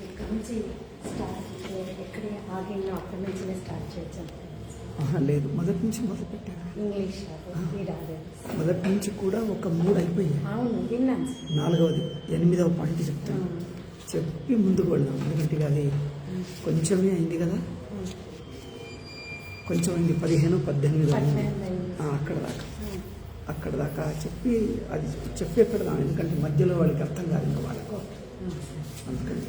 ఇక్కడ నుంచి స్టార్ట్ ఎక్కడే ఆగిన అక్కడి నుంచి స్టార్ట్ చేయొచ్చు. లేదు, మొదటి నుంచి మొదలు పెట్టాను. ఇంగ్లీష్ మొదటి నుంచి కూడా ఒక 3 అయిపోయాయి. అవును, విన్నాను. 4వది 8వ పాయింట్ చెప్తాను. చెప్పి ముందుకు వెళ్దాం. ఎందుకంటే అది కొంచెమే అయింది కదా, కొంచెం అయింది. 15, 18 అక్కడ దాకా చెప్పి అది చెప్పే పెడదాం. ఎందుకంటే మధ్యలో వాళ్ళకి అర్థం కాదు ఇంకా వాళ్ళకు. అందుకని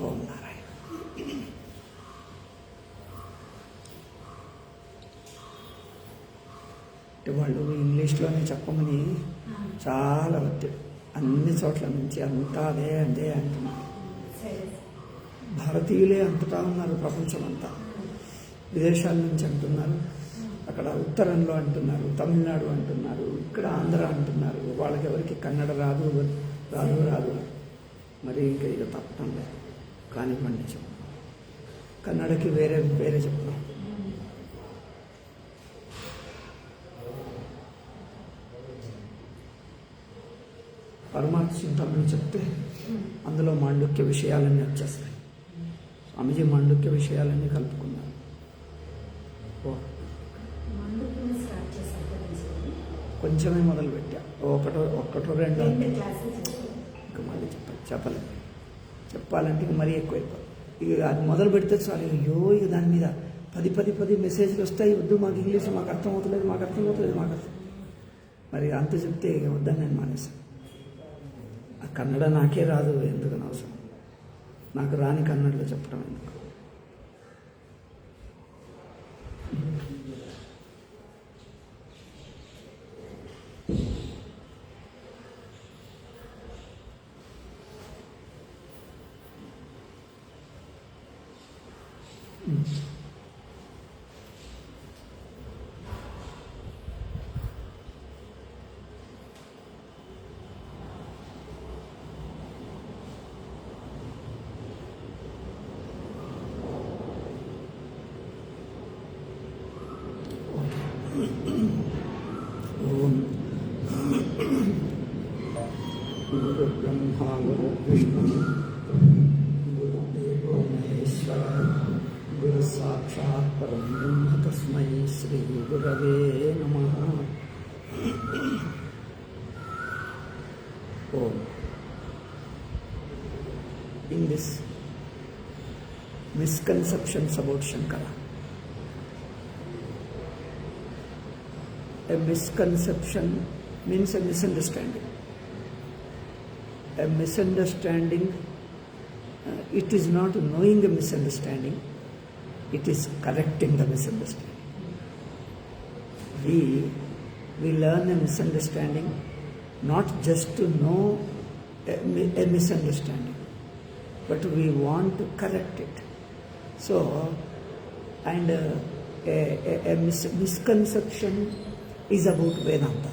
ఓం నారాయణ. వాళ్ళు ఇంగ్లీష్లోనే చెప్పమని చాలా అన్ని చోట్ల నుంచి అంతా అదే అంటున్నారు. భారతీయులే అంతటా ఉన్నారు, ప్రపంచం అంతా. విదేశాల నుంచి అంటున్నారు, అక్కడ ఉత్తరంలో అంటున్నారు, తమిళనాడు అంటున్నారు, ఇక్కడ ఆంధ్ర అంటున్నారు. వాళ్ళకి ఎవరికి కన్నడ రాదు. మరి ఇంకా ఇక తప్పడం లేదు. కానివ్వండి, చెప్పు. కన్నడకి వేరే చెప్తాం. పరమార్థ చింతనలు చెప్తే అందులో మాండుక్య విషయాలన్నీ వచ్చేస్తాయి. స్వామిజీ మాండుక్య విషయాలన్నీ కలుపుకున్నారు. కొంచెమే మొదలు పెట్టా, ఒకటో రెండో ఇంకా మళ్ళీ చెప్పలేదు. చెప్పాలంటే ఇక మరీ ఎక్కువైపోయి ఇక అది మొదలు పెడితే చాలు. అయ్యో, ఇక దాని మీద 10 మెసేజ్లు వస్తాయి. వద్దు, మాకు ఇంగ్లీష్ మాకు అర్థమవుతలేదు. మరి అంత చెప్తే ఇక వద్దని నేను మానేశాను. ఆ కన్నడ నాకే రాదు, ఎందుకని అవసరం. నాకు రాని కన్నడలో చెప్పడం ఎందుకు. गुरु ब्रह्मा गुरु विष्णु गुरुदेवो महेश्वर गुरु साक्षात् परम ब्रह्म तस्मै श्री गुरवे नमः. Om. In this misconceptions about Sankara, a misconception means a misunderstanding. A misunderstanding, it is not knowing a misunderstanding, it is correcting the misunderstanding. We learn a misunderstanding not just to know a misunderstanding, but we want to correct it. So, and a misconception is about Vedanta.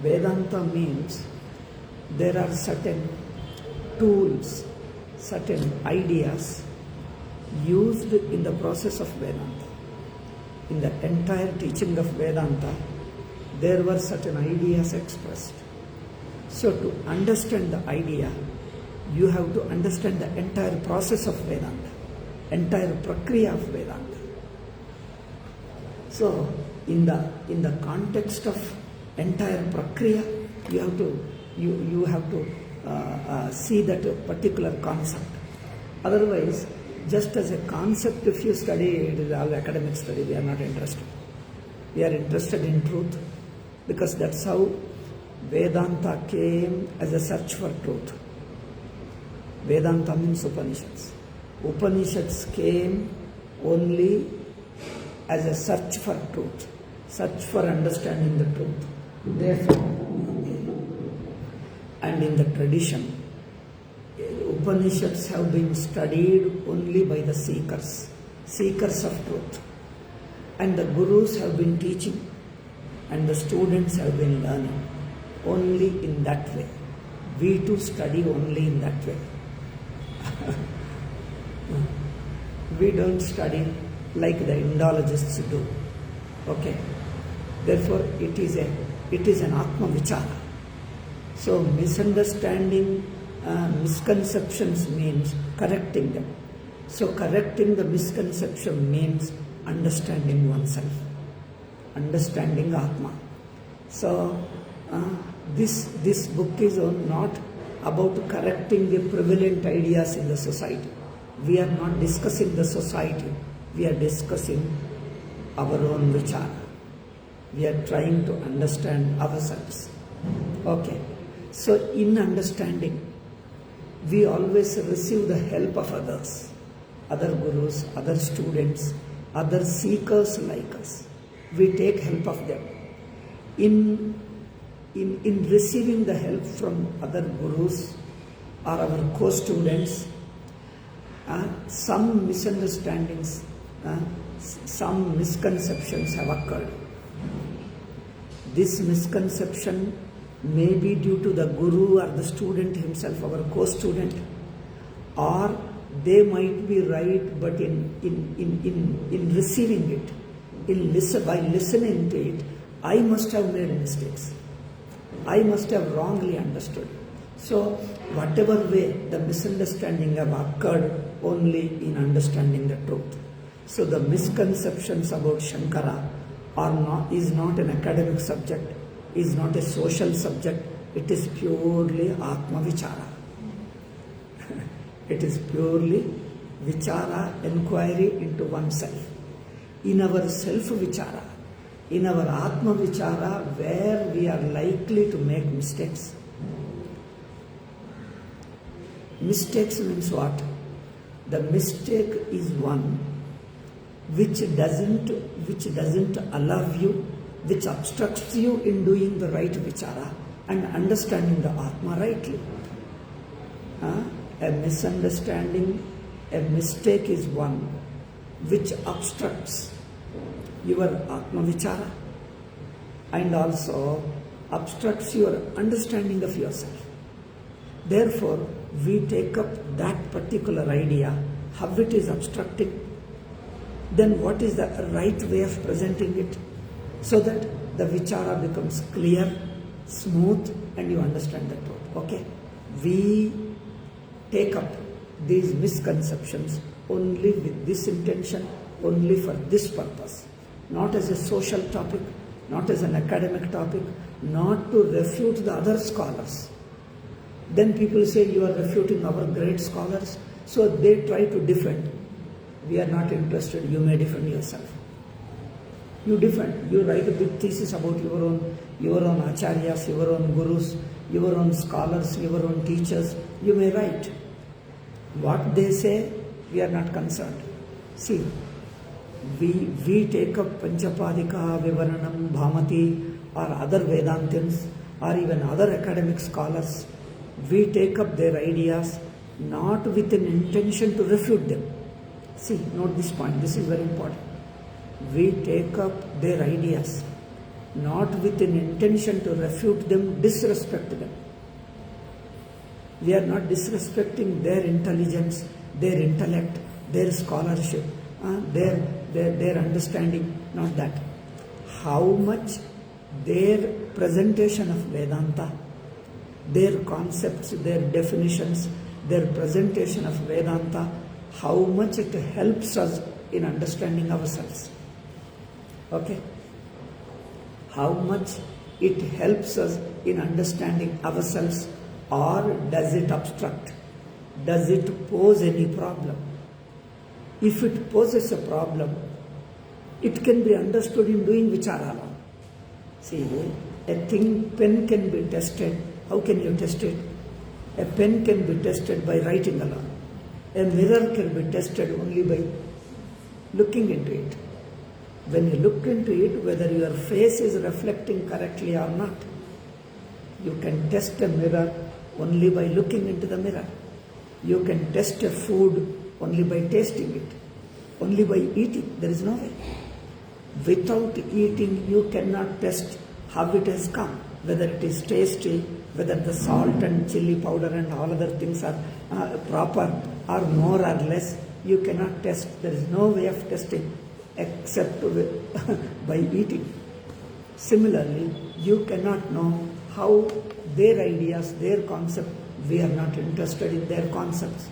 Vedanta means there are certain tools, certain ideas used in the process of Vedanta. In the entire teaching of Vedanta, there were certain ideas expressed. So to understand the idea, you have to understand the entire process of Vedanta, entire prakriya of Vedanta. So in the context of entire prakriya, you have to see that particular concept. Otherwise, just as a concept, if you study, it is all academic study. We are not interested. We are interested in truth, because that's how Vedanta came, as a search for truth. Vedanta means Upanishads. Upanishads came only as a search for truth, search for understanding the truth. Therefore, and in the tradition, Upanishads have been studied only by the seekers of truth. And the gurus have been teaching, and the students have been learning only in that way. We too study only in that way. We don't study like the Indologists do. Okay. Therefore, it is an Atma Vichara. So misunderstanding, misconceptions means correcting them. So correcting the misconception means understanding oneself, understanding Atma. So this book is not about correcting the prevalent ideas in the society. We are not discussing the society. We are discussing our own vichara. We are trying to understand ourselves. Okay. So in understanding, we always receive the help of others, other gurus, other students, other seekers like us. We take help of them. In receiving the help from other gurus or our co-students, some misunderstandings, some misconceptions have occurred. This misconception may be due to the guru or the student himself, our co-student, or they might be right, but in receiving it, by listening to it, I must have made mistakes. I must have wrongly understood. So, whatever way the misunderstanding have occurred only in understanding the truth. So, the misconceptions about Sankara is not an academic subject, is not a social subject, it is purely Atma Vichara. It is purely Vichara, inquiry into oneself. In our self-Vichara, in our Atma Vichara, where we are likely to make mistakes. Mistakes means what? The mistake is one which doesn't allow you, which obstructs you in doing the right Vichara and understanding the Atma rightly. A misunderstanding, a mistake is one which obstructs your Atma Vichara and also obstructs your understanding of yourself. Therefore, we take up that particular idea, how it is obstructing, then what is the right way of presenting it so that the Vichara becomes clear, smooth, and you understand the truth. Okay? We take up these misconceptions only with this intention, only for this purpose. Not as a social topic, not as an academic topic, not to refute the other scholars. Then people say you are refuting our great scholars, so they try to defend. We are not interested, you may defend yourself. You defend, you write a big thesis about your own acharyas, your own gurus, your own scholars, your own teachers, you may write. What they say, we are not concerned. See, we take up Panchapadika, Vivaranam, Bhamati, or other Vedantins, or even other academic scholars. We take up their ideas not with an intention to refute them. See, note this point, this is very important. We take up their ideas not with an intention to refute them, disrespect them. We are not disrespecting their intelligence, their intellect, their scholarship, their understanding, not that. How much their presentation of Vedanta, their concepts, their definitions, their presentation of Vedanta, how much it helps us in understanding ourselves. Okay? How much it helps us in understanding ourselves, or does it obstruct? Does it pose any problem? If it poses a problem, it can be understood in doing Vichara. See, a pen can be tested. How can you test it? A pen can be tested by writing alone. A mirror can be tested only by looking into it. When you look into it, whether your face is reflecting correctly or not, you can test a mirror only by looking into the mirror. You can test a food only by tasting it, only by eating. There is no way. Without eating, you cannot test how it has come, whether it is tasty, whether the salt and chili powder and all other things are proper or more or less. You cannot test. There is no way of testing except by eating. Similarly, you cannot know how their ideas, their concept, we are not interested in their concepts.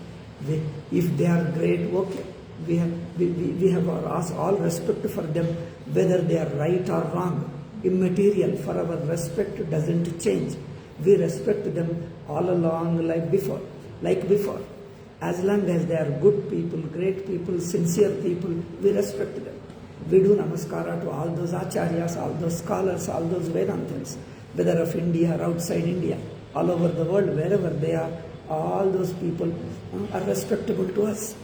If they are great, okay. We have all respect for them, whether they are right or wrong. Immaterial, for our respect doesn't change. We respect them all along like before. As long as they are good people, great people, sincere people, we respect them. We do namaskara to all those acharyas, all those scholars, all those Vedantins, whether of India or outside India, all over the world, wherever they are, all those people are respectable to us.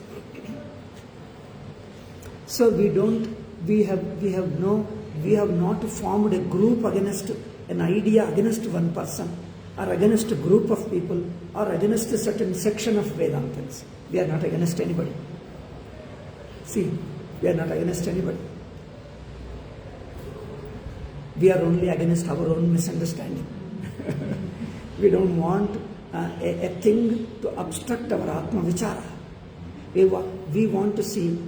So we have not formed a group against an idea, against one person, or against a group of people, or against a certain section of Vedantins. We are not against anybody. See, we are not against anybody. We are only against our own misunderstanding. We don't want a thing to obstruct our Atma Vichara. We want to see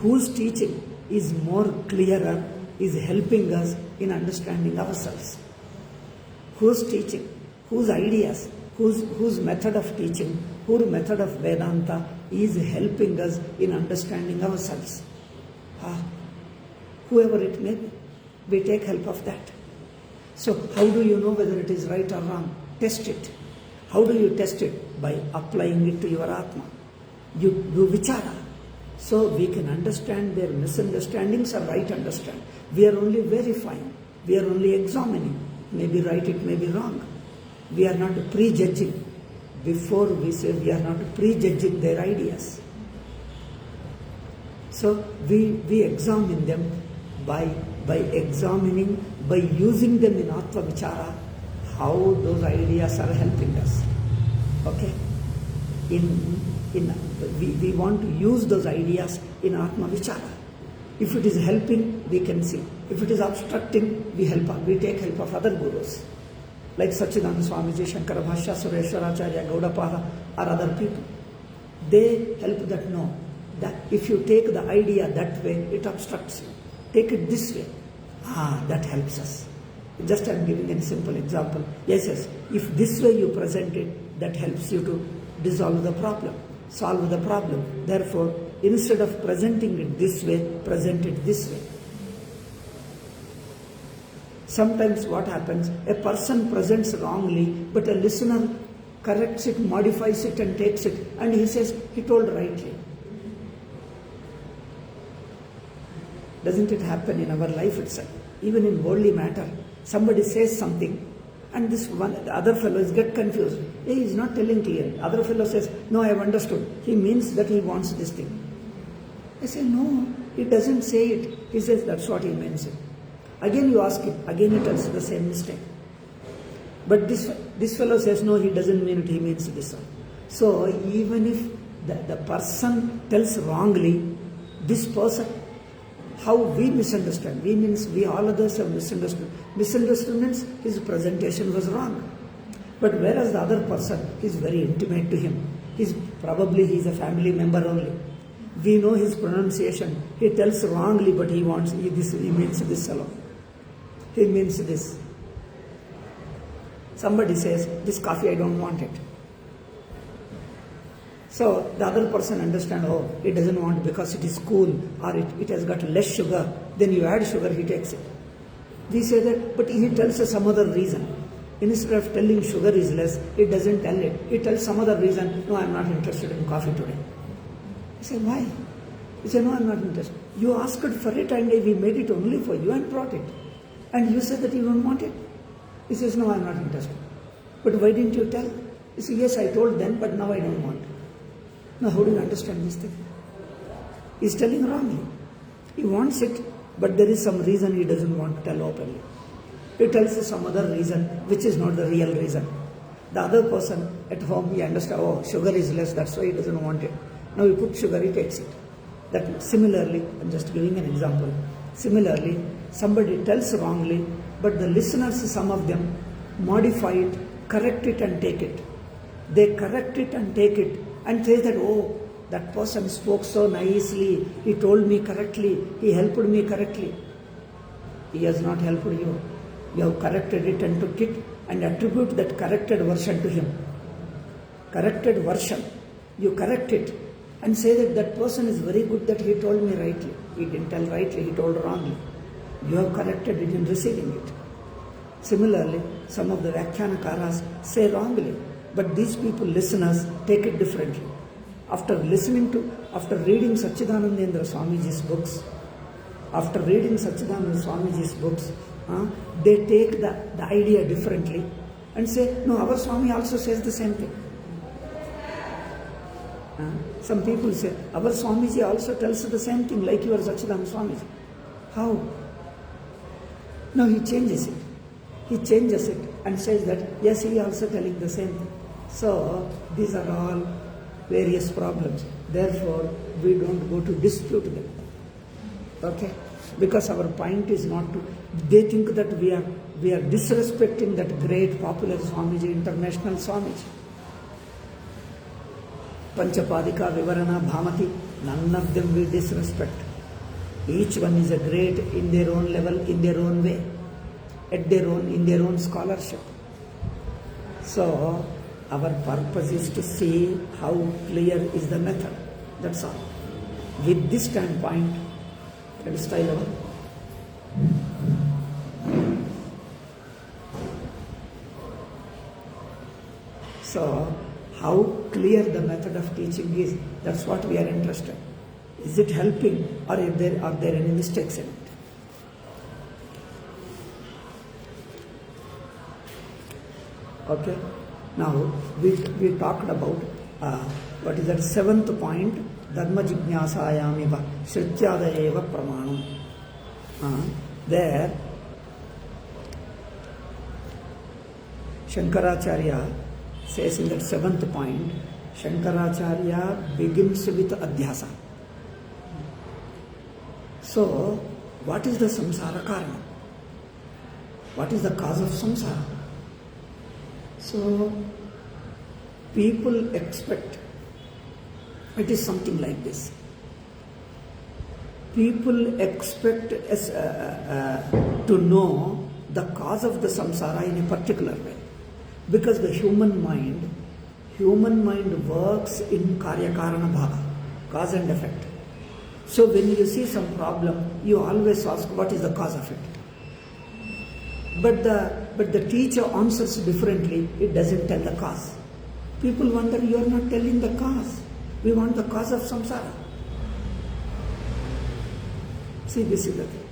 whose teaching is more clearer, is helping us in understanding ourselves. Whose teaching, whose ideas, whose method of teaching, whose method of Vedanta is helping us in understanding ourselves. Whoever it may be, we take help of that. So how do you know whether it is right or wrong? Test it. How do you test it? By applying it to your Atma. You do vichara. So we can understand their misunderstandings or right understand. We are only verifying. We are only examining. Maybe right, it may be wrong. We are not prejudging. Before we say, we are not prejudging their ideas. So we examine them by examining, by using them in Atma Vichara, how those ideas are helping us. Okay? We want to use those ideas in Atma Vichara. If it is helping, we can see. If it is obstructing, we take help of other gurus. Like Sachidananda Swamiji, Sankara Bhashya, Sureshwaracharya, Gaudapada, or other people. They help that no. That if you take the idea that way, it obstructs you. Take it this way. That helps us. Just I am giving a simple example. Yes. If this way you present it, that helps you to dissolve the problem, solve the problem. Therefore, instead of presenting it this way, present it this way. Sometimes what happens, a person presents wrongly, but a listener corrects it, modifies it and takes it, and he says, he told rightly. Doesn't it happen in our life itself? Even in worldly matter, somebody says something, and the other fellows get confused. He is not telling clearly. Other fellow says, no, I have understood. He means that he wants this thing. I say, no, he doesn't say it. He says, that's what he means. Again you ask him, again he tells the same mistake. But this fellow says, no, he doesn't mean it, he means this one. So even if the person tells wrongly, this person, how we misunderstand, we all others have misunderstood. Misunderstood means his presentation was wrong. But whereas the other person is very intimate to him, he's a family member only. We know his pronunciation. He tells wrongly, but he means this alone. He means this. Somebody says, this coffee I don't want it. So the other person understands, he doesn't want it because it is cool or it has got less sugar. Then you add sugar, he takes it. We say that, but he tells us some other reason. Instead of telling sugar is less, he doesn't tell it. He tells some other reason, no, I'm not interested in coffee today. I say, why? He said, no, I'm not interested. You asked for it and we made it only for you and brought it. And you said that you don't want it. He says, no, I'm not interested. But why didn't you tell? He says, yes, I told them, but now I don't want. Now, how do you understand this thing? He's telling wrongly. He wants it, but there is some reason he doesn't want to tell openly. He tells us some other reason, which is not the real reason. The other person at home, he understands, sugar is less, that's why he doesn't want it. Now you put sugar, he takes it. That similarly, I'm just giving an example. Similarly, somebody tells wrongly, but the listeners, some of them, modify it, correct it and take it. They correct it and take it and say that, that person spoke so nicely, he told me correctly, he helped me correctly. He has not helped you. You have corrected it and took it and attribute that corrected version to him. Corrected version. You correct it and say that that person is very good that he told me rightly. He didn't tell rightly, he told wrongly. You have corrected it in receiving it. Similarly, some of the Vyakhyanakaras say wrongly, but these people, listeners, take it differently. After reading Sachidanandendra Swamiji's books, they take the idea differently and say, no, our Swami also says the same thing. Some people say, our Swamiji also tells the same thing like your Sachidananda Swamiji. How? No, he changes it. He changes it and says that, yes, he is also telling the same thing. So, these are all various problems. Therefore, we don't go to dispute them. Okay? Because our point is not to, they think that we are disrespecting that great popular Swamiji, international Swamiji. Panchapadika, Vivarana, Bhamati, none of them we disrespect. Each one is a great in their own level, in their own way, in their own scholarship. So, our purpose is to see how clear is the method. That's all. With this standpoint, let us try level. So, how clear the method of teaching is, that's what we are interested. Is it helping, or are there any mistakes in it? Okay. Now, we talked about, what is that, 7th point, Dharma Jijñāsāyāmiva Shrutyādayeva Pramanam. There, Shankaracharya says in that 7th point, Shankaracharya begins with Adhyasa. So, what is the samsara karana? What is the cause of samsara? So, people expect it is something like this. People expect to know the cause of the samsara in a particular way. Because the human mind works in karya karana bhava, cause and effect. So when you see some problem, you always ask what is the cause of it. But the teacher answers differently, it doesn't tell the cause. People wonder, you are not telling the cause. We want the cause of samsara. See, this is the thing.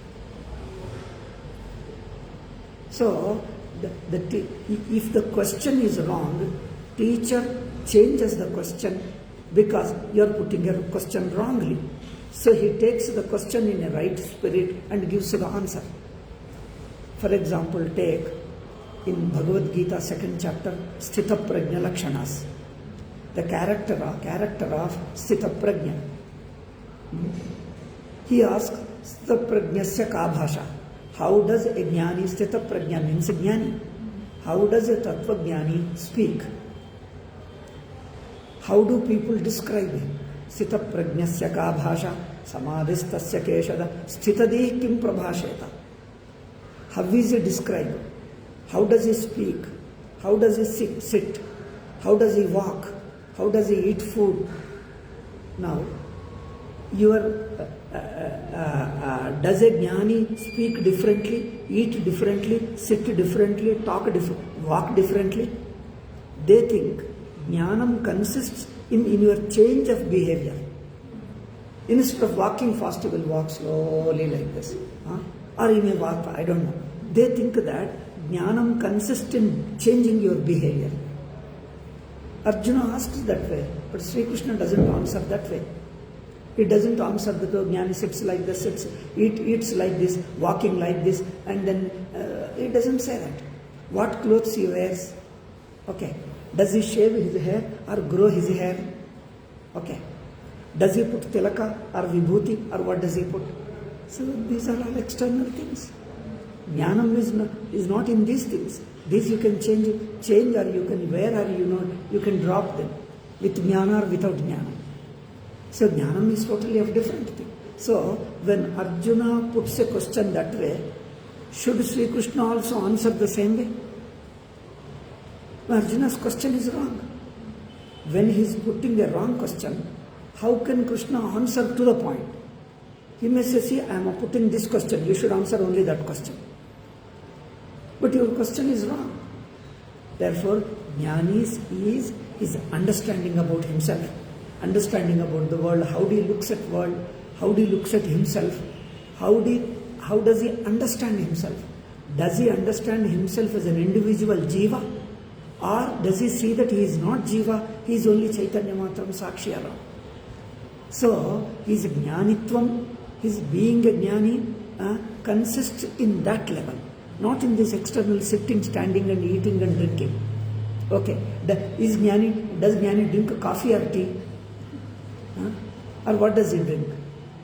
So, if the question is wrong, teacher changes the question because you are putting a question wrongly. So he takes the question in a right spirit and gives the answer. For example, take in Bhagavad Gita 2nd chapter, Sthita Prajna Lakshanas. The character of Sthita Prajna. He asks, Sthita Prajnasya ka bhasha? How does a jnani, Sthita Prajna means jnani? How does a Tattva Jnani speak? How do people describe him? Sthita Prajnasya ka bhasha, samadhistasya keshada, sthitadi kim prabhasheta. How is he described? How does he speak? How does he sit? How does he walk? How does he eat food? Now, does a jnani speak differently, eat differently, sit differently, walk differently? They think jnanam consists in your change of behavior. Instead of walking fast, you will walk slowly like this. Or you may walk, I don't know. They think that jnanam consists in changing your behavior. Arjuna asks that way, but Sri Krishna doesn't answer that way. He doesn't answer that the jnani sits like this, eats like this, walking like this, and then he doesn't say that. What clothes he wears? Okay. Does he shave his hair or grow his hair? Okay. Does he put tilaka or vibhuti or what does he put? So these are all external things. Jnanam is not in these things. These you can change or you can wear or you can drop them with jnana or without jnana. So Jnanam is totally a different thing. So when Arjuna puts a question that way, should Sri Krishna also answer the same way? Arjuna's question is wrong. When he is putting a wrong question, how can Krishna answer to the point? He may say, see, I am putting this question, you should answer only that question. But your question is wrong. Therefore, Jnani is his understanding about himself, understanding about the world, how he looks at world, how he looks at himself, how does he understand himself? Does he understand himself as an individual jiva? Or does he see that he is not jiva, he is only Chaitanya Matram Sakshiyara? So, his jnanitvam, his being a jnani consists in that level, not in this external sitting, standing and eating and drinking. Okay, does jnani drink coffee or tea? Or what does he drink?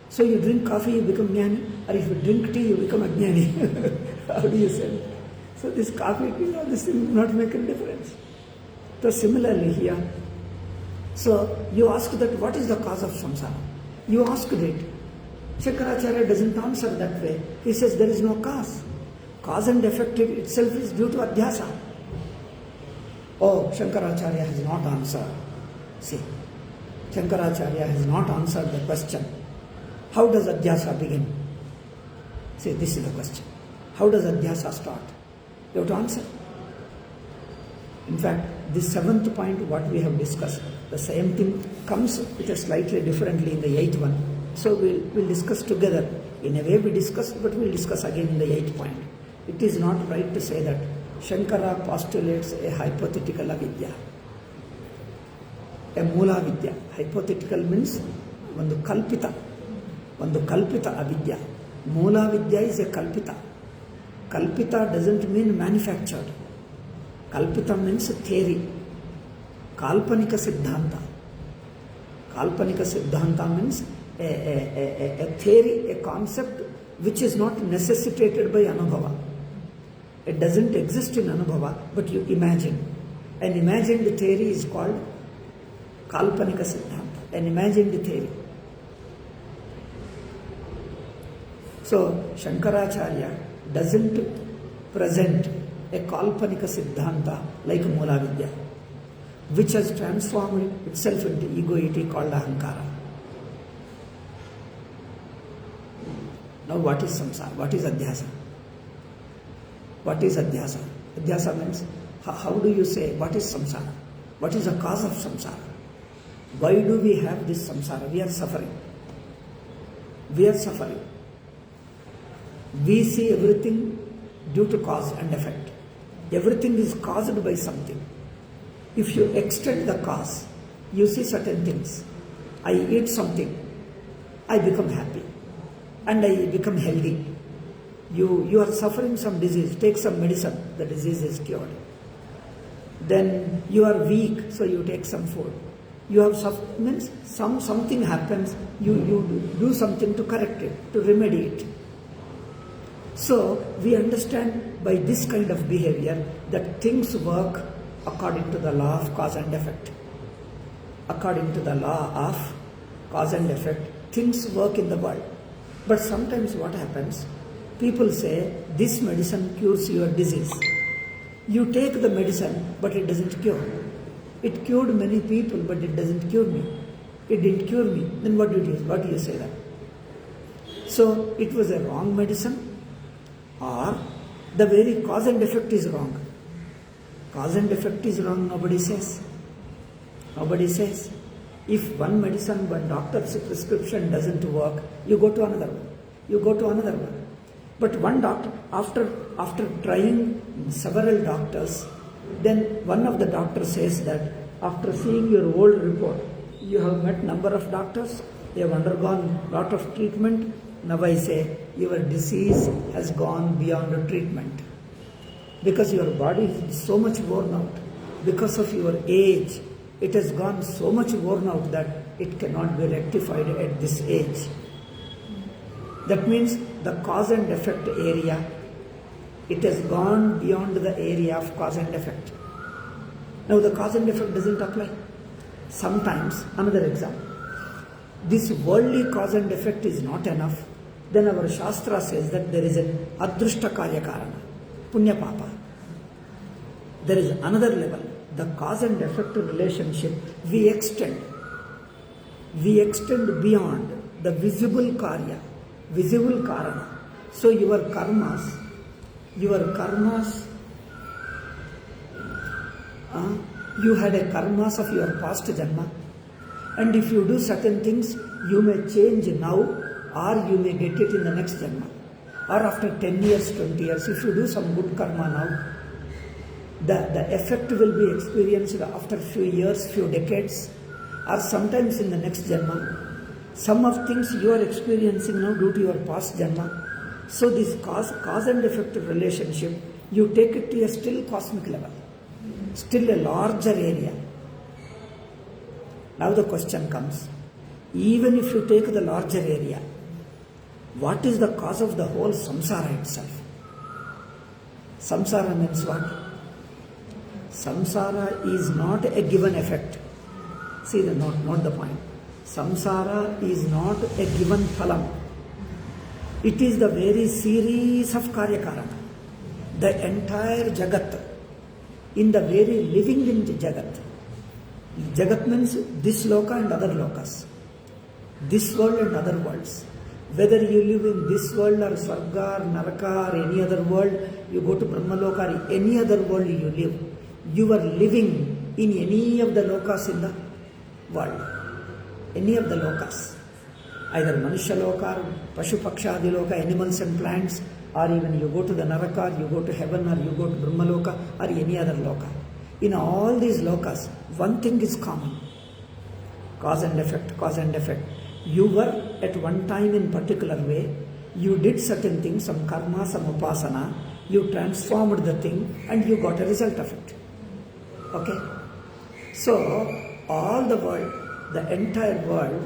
So you drink coffee, you become jnani, or if you drink tea, you become ajnani. How do you say? So this coffee, tea, all this thing will not make a difference. So similarly here, so you ask that what is the cause of samsara? You asked it. Shankaracharya doesn't answer that way. He says there is no cause. Cause and effect itself is due to adhyasa. Oh, Shankaracharya has not answered. See, Shankaracharya has not answered the question. How does adhyasa begin? See, this is the question. How does adhyasa start? You have to answer. In fact, this 7th point, what we have discussed, the same thing comes with a slightly differently in the 8th one. So we'll discuss together. In a way we discussed, but we'll discuss again in the 8th point. It is not right to say that Shankara postulates a hypothetical avidya, a mula vidya. Hypothetical means one kalpita avidya. Mula vidya is a kalpita. Kalpita doesn't mean manufactured. Kalpita means theory. Kalpanika siddhanta. Kalpanika siddhanta means a theory, a concept which is not necessitated by anubhava. It doesn't exist in anubhava, but you imagine. An imagined theory is called Kalpanika siddhanta, an imagined theory. So Shankaracharya doesn't present a Kalpanika siddhanta like Mula Vidya, which has transformed itself into egoity called Ahankara. Now what is samsara? What is adhyasa? What is adhyasa? Adhyasa means, how do you say, what is samsara? What is the cause of samsara? Why do we have this samsara? We are suffering. We are suffering. We see everything due to cause and effect. Everything is caused by something. If you extend the cause, you see certain things. I eat something, I become happy and I become healthy. You are suffering some disease, take some medicine, the disease is cured. Then you are weak, so you take some food. You have means something happens, you do something to correct it, to remedy it. So we understand by this kind of behavior that things work according to the law of cause and effect. According to the law of cause and effect, things work in the world. But sometimes what happens, people say, this medicine cures your disease. You take the medicine, but it doesn't cure. It cured many people, but it doesn't cure me. It didn't cure me. Then what do you say that? So it was a wrong medicine, or the very cause and effect is wrong. Cause and effect is wrong, nobody says. Nobody says. If one medicine, one doctor's prescription doesn't work, you go to another one. You go to another one. But one doctor, after trying several doctors, then one of the doctors says that after seeing your old report, you have met number of doctors, they have undergone lot of treatment. Now I say, your disease has gone beyond treatment. Because your body is so much worn out. Because of your age, it has gone so much worn out that it cannot be rectified at this age. That means the cause and effect area, it has gone beyond the area of cause and effect. Now the cause and effect doesn't apply. Sometimes, another example, this worldly cause and effect is not enough, then our Shastra says that there is an Adrushta Karya Karana, Punya Papa. There is another level, the cause and effect relationship we extend beyond the visible Karya, visible Karana. So your karmas, you had a karmas of your past janma, and if you do certain things, you may change now, or you may get it in the next janma, or after 10 years, 20 years. If you do some good karma now, the effect will be experienced after few years, few decades, or sometimes in the next janma. Some of things you are experiencing now due to your past janma. So this cause and effect relationship, you take it to a still cosmic level, still a larger area. Now the question comes, even if you take the larger area, what is the cause of the whole samsara itself? Samsara means what? Samsara is not a given effect. See the note the point. Samsara is not a given phalam. It is the very series of Karya Karana. The entire Jagat, in the very living in Jagat. Jagat means this loka and other lokas. This world and other worlds. Whether you live in this world or Swarga or Naraka or any other world, you go to Brahmaloka or any other world you live, you are living in any of the lokas in the world. Any of the lokas. Either Manusha Loka, Pashu Paksha Adi Loka, animals and plants, or even you go to the Naraka, you go to heaven, or you go to Brahmaloka, or any other Loka. In all these Lokas, one thing is common. Cause and effect, cause and effect. You were at one time in particular way, you did certain things, some karma, some upasana, you transformed the thing and you got a result of it. Okay? So, all the world, the entire world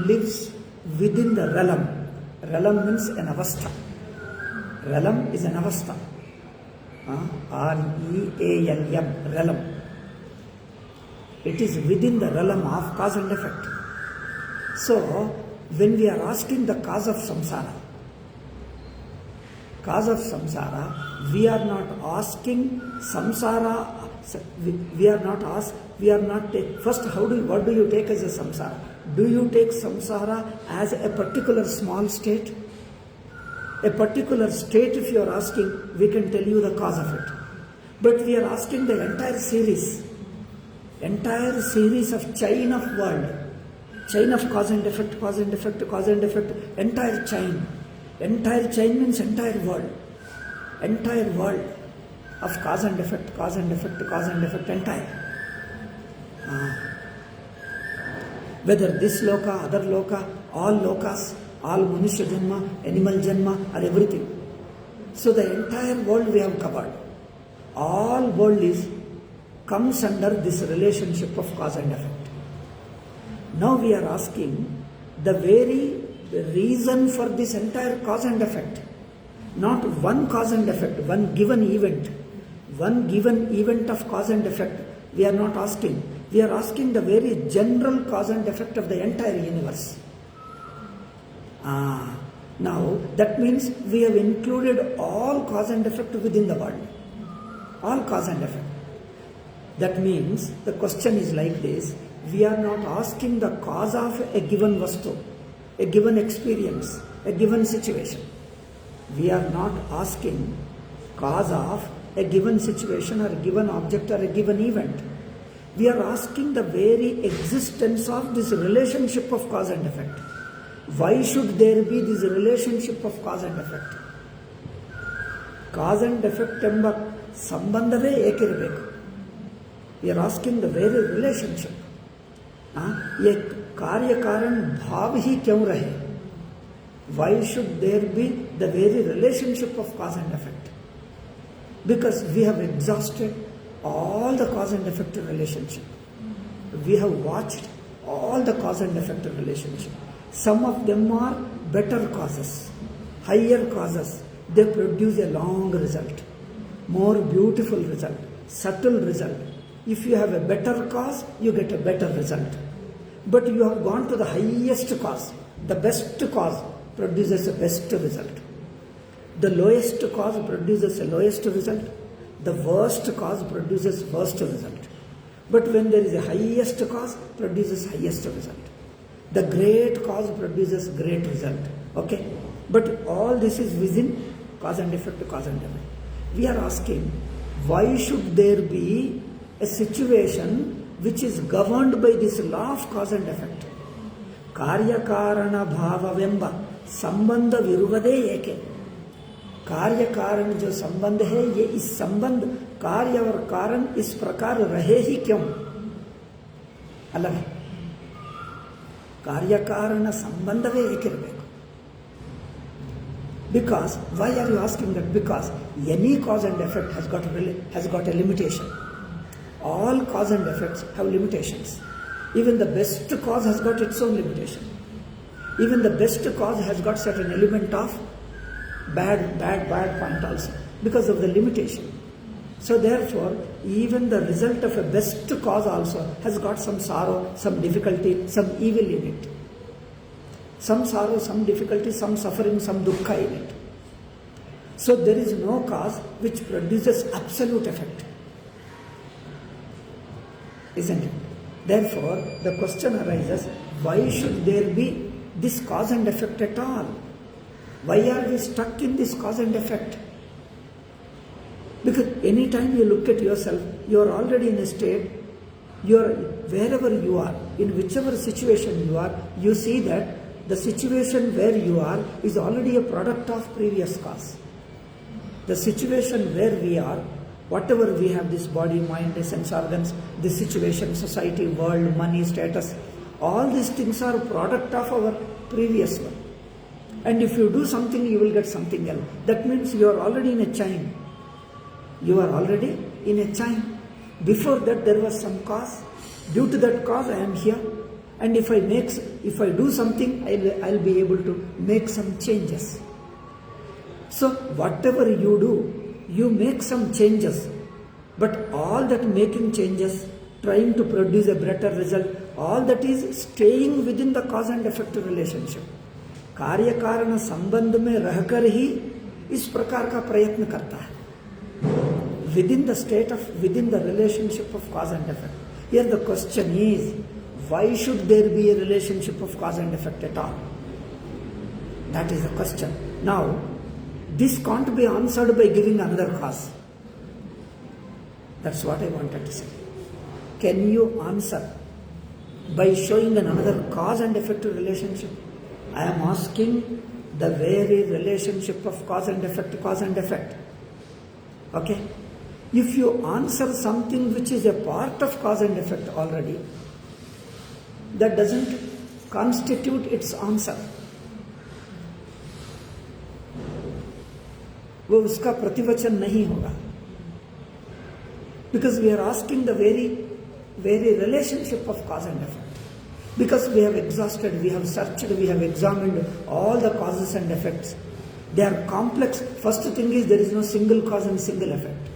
lives within the realm. Realm means an avastha. Realm is an avastha. R-E-A-L-M, realm. It is within the realm of cause and effect. So, when we are asking the cause of samsara, we are not asking samsara, first what do you take as a samsara? Do you take samsara as a particular small state? A particular state, if you are asking, we can tell you the cause of it. But we are asking the entire series of chain of world, chain of cause and effect, cause and effect, cause and effect, entire chain. Entire chain means entire world of cause and effect, cause and effect, cause and effect, entire. Whether this loka, other loka, all lokas, all Manusha Janma, animal Janma, or everything. So the entire world we have covered. All world comes under this relationship of cause and effect. Now we are asking the very reason for this entire cause and effect. Not one cause and effect, one given event of cause and effect. We are not asking. We are asking the very general cause and effect of the entire universe. Now, that means we have included all cause and effect within the world. All cause and effect. That means the question is like this. We are not asking the cause of a given vastu, a given experience, a given situation. We are not asking cause of a given situation or a given object or a given event. We are asking the very existence of this relationship of cause and effect. Why should there be this relationship of cause and effect? Cause and effect ಎಂಬ ಸಂಬಂಧವೇ ಏಕಿರಬೇಕು. We are asking the very relationship. ये कार्य कारण भाव ही क्यों रहे? Why should there be the very relationship of cause and effect? Because we have exhausted all the cause and effect relationship. We have watched all the cause and effect relationship. Some of them are better causes, higher causes. They produce a long result, more beautiful result, subtle result. If you have a better cause, you get a better result. But you have gone to the highest cause. The best cause produces the best result. The lowest cause produces the lowest result. The worst cause produces worst result. But when there is a highest cause, produces highest result. The great cause produces great result. Okay? But all this is within cause and effect, cause and effect. We are asking, why should there be a situation which is governed by this law of cause and effect? Karya-karana bhavavemba संबंध विरुवदे एके. कार्य कारण जो संबंध है, ये इस संबंध कार्य और कारण इस प्रकार रहे ही क्यों? अलग है. कार्य कारण संबंधवे ಏಕಿರಬೇಕು. Because, why are you asking that? Because any cause and effect has got a limitation. All cause and effects have limitations. Even the best cause has got its own limitation. Even the best cause has got certain element of bad point also, because of the limitation. So therefore, even the result of a best cause also has got some sorrow, some difficulty, some evil in it. Some sorrow, some difficulty, some suffering, some dukkha in it. So there is no cause which produces absolute effect. Isn't it? Therefore, the question arises, why should there be this cause and effect at all? Why are we stuck in this cause and effect? Because any time you look at yourself, you are already in a state, wherever you are, in whichever situation you are, you see that the situation where you are is already a product of previous cause. The situation where we are, whatever we have, this body, mind, sense organs, this situation, society, world, money, status, all these things are a product of our previous one. And if you do something, you will get something else. That means you are already in a chain. You are already in a chain. Before that there was some cause. Due to that cause I am here. And if I do something, I'll be able to make some changes. So whatever you do, you make some changes. But all that making changes, trying to produce a better result, all that is staying within the cause and effect relationship. कार्य कारण संबंध में रहकर ही इस प्रकार का प्रयत्न करता है. Within the relationship of cause and effect. Here the question is, why should there be a relationship of cause and effect at all? That is the question. Now, this can't be answered by giving another cause. That's what I wanted to say. Can you answer by showing another cause and effect relationship? I am asking the very relationship of cause and effect. Okay? If you answer something which is a part of cause and effect already, that doesn't constitute its answer. वो उसका प्रतिवचन नहीं होगा. Because we are asking the very relationship of cause and effect. Because we have exhausted, we have searched, we have examined all the causes and effects. They are complex. First thing is, there is no single cause and single effect.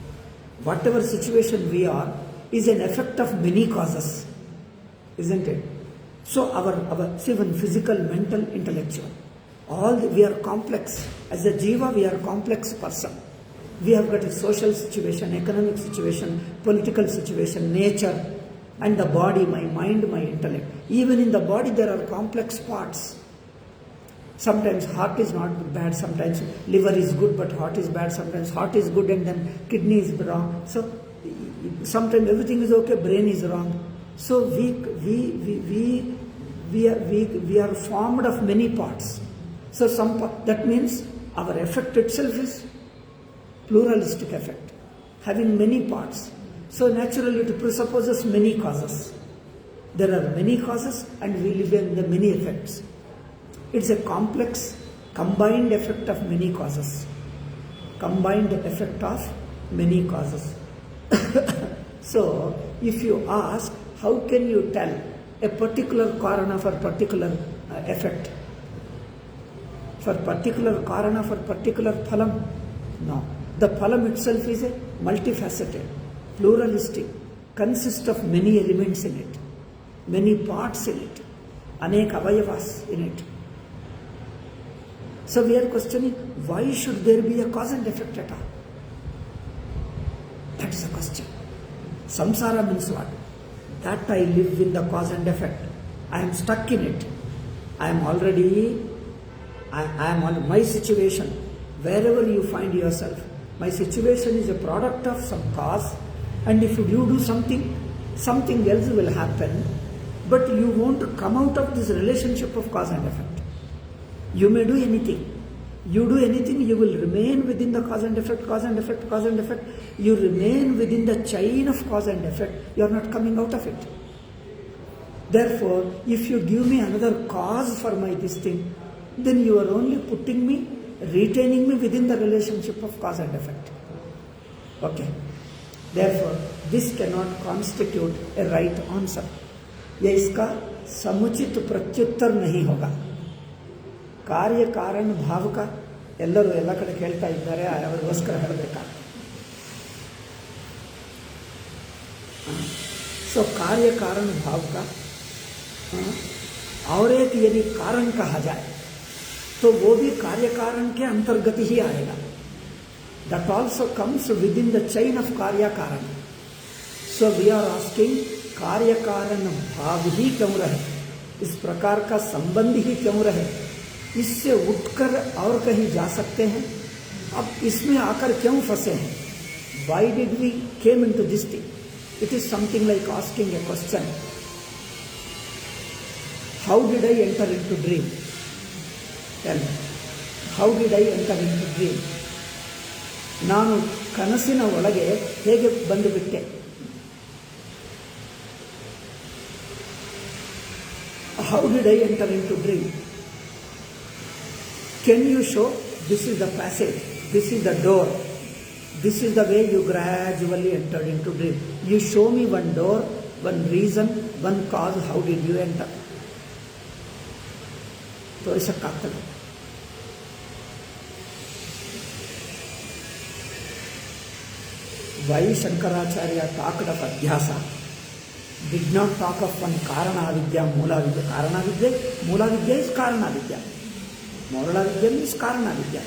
Whatever situation we are is an effect of many causes. Isn't it? So see, one physical, mental, intellectual. We are complex. As a jiva, we are a complex person. We have got a social situation, economic situation, political situation, nature, and the body, my mind, my intellect. Even in the body there are complex parts. Sometimes heart is not bad, sometimes liver is good but heart is bad, sometimes heart is good and then kidney is wrong. So sometimes everything is okay, brain is wrong. So we are formed of many parts. So that means our effect itself is pluralistic effect, having many parts. So naturally it presupposes many causes. There are many causes and we live in the many effects. It's a complex, combined effect of many causes. Combined effect of many causes. So, if you ask, how can you tell a particular karana for particular effect? For particular karana for particular phalam? No. The phalam itself is a multifaceted, pluralistic, consists of many elements in it. many parts in it, anek avayavas in it. So we are questioning, why should there be a cause and effect at all? That is the question. Samsara means what? That I live in the cause and effect. I am stuck in it. I am on my situation. Wherever you find yourself, my situation is a product of some cause, and if you do something, something else will happen, but you won't come out of this relationship of cause and effect. You may do anything. You do anything, you will remain within the cause and effect, cause and effect, cause and effect. You remain within the chain of cause and effect. You are not coming out of it. Therefore, if you give me another cause for my this thing, then you are only putting me, retaining me within the relationship of cause and effect. Okay. Therefore, this cannot constitute a right answer. यह इसका समुचित प्रत्युत्तर नहीं होगा. ಕಾರ್ಯ ಕಾರಣ ಭಾವಕ ಎಲ್ಲರೂ ಎಲ್ಲ ಕಡೆ ಕೇಳ್ತಾ ಇದ್ದಾರೆ, ಅವರಿಗೋಸ್ಕರ ಹೇಳಬೇಕಾಗ್ತದೆ. सो कार्य कारण भाव का और एक यदि कारण कहा जाए तो वो भी कार्य कारण के अंतर्गत ही आएगा. That also comes with in the chain of कार्य कारण. सो वी आर आस्किंग, कार्य कारण भाव ही क्यों रहे, इस प्रकार का संबंध ही क्यों रहे, इससे उठकर और कहीं जा सकते हैं, अब इसमें आकर क्यों फंसे हैं. Why did we came into this thing. It is something like asking a question. How did I enter into dream? Tell me. How did I enter into dream? ನಾನು ಕನಸಿನ ಒಳಗೆ ಹೇಗೆ ಬಂದುಬಿಟ್ಟೆ? How did I enter into dream? Can you show? This is the passage. This is the door. This is the way you gradually entered into dream. You show me one door, one reason, one cause. How did you enter? ತೋರಿಸಕ್ಕಾಗ್ತದೆ. Why Shankaracharya talked of Adhyasa, did not talk of one Karana Vidya, Mula Vidya. Karana Vidya, Mula Vidya is Karana Vidya. Mula Vidya is Karana Vidya.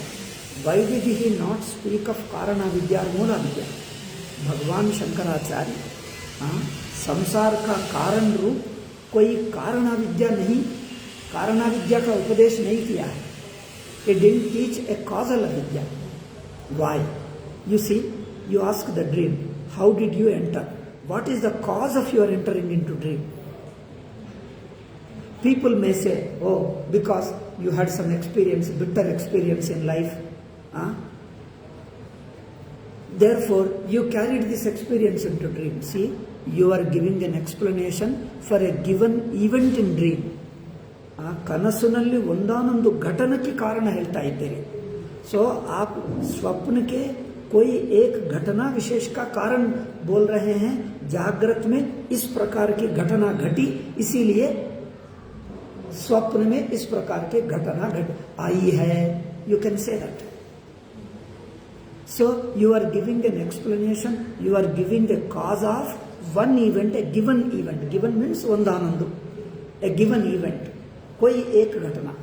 Why did he not speak of Karana Vidya or Mula Vidya? भगवान शंकराचार्य संसार का कारण रूप कोई कारणा विद्या नहीं, कारणा विद्या का उपदेश नहीं किया है. He didn't teach a causal vidya. Why? You see, you ask the dream, how did you enter? What is the cause of your entering into dream? People may say, oh, because you had some experience, bitter experience in life. Therefore, you carried this experience into dream. See, you are giving an explanation for a given event in dream. ಕನಸಿನಲ್ಲಿ ಒಂದಾನೊಂದು ಘಟನಕ್ಕೆ ಕಾರಣ ಹೇಳ್ತಾ ಇದ್ದೀರಿ. सो आप स्वप्न के कोई एक घटना विशेष का कारण बोल रहे हैं. जागृत में इस प्रकार की घटना घटी, इसीलिए स्वप्न में इस प्रकार के घटना आई है. You can say that. So you are giving an explanation, you are giving a cause of one event, a given event. Given means ondanandu, a given event, koi ek ghatna.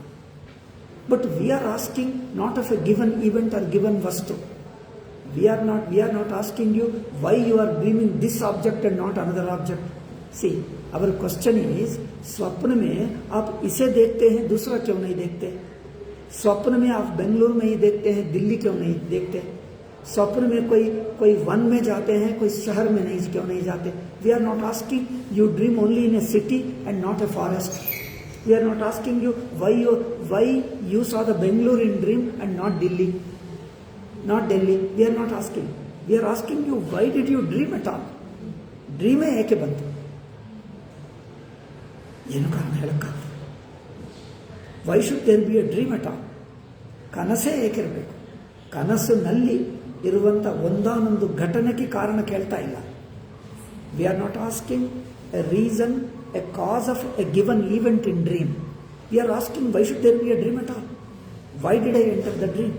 But we are asking not of a given event or given vastu. We are not asking you why you are dreaming this object and not another object. See, our question is, स्वप्न में आप इसे देखते हैं, दूसरा क्यों नहीं देखते? स्वप्न में आप बेंगलुरु में ही देखते हैं, दिल्ली क्यों नहीं देखते? स्वप्न में कोई वन में जाते हैं, कोई शहर में नहीं, क्यों नहीं जाते? We are not asking you dream only in a city and not a forest. We are not asking you why you saw the Bengaluru in dream and not Delhi. We are not asking. We are asking you, why did you dream at all? Dream ಏಕೆ ಬಂತು? ಏನು ಕಾರಣ ಹೇಳಕ್ಕಾಗಲ್ಲ. Why should there be a dream at all? ಕನಸೇ ಏಕಿರಬೇಕು? ಕನಸಿನಲ್ಲಿ ಇರುವಂಥ ಒಂದಾನೊಂದು ಘಟನೆಗೆ ಕಾರಣ ಕೇಳ್ತಾ ಇಲ್ಲ. We are not asking a reason, a cause of a given event in dream. We are asking, why should there be a dream at all? Why did I enter the dream?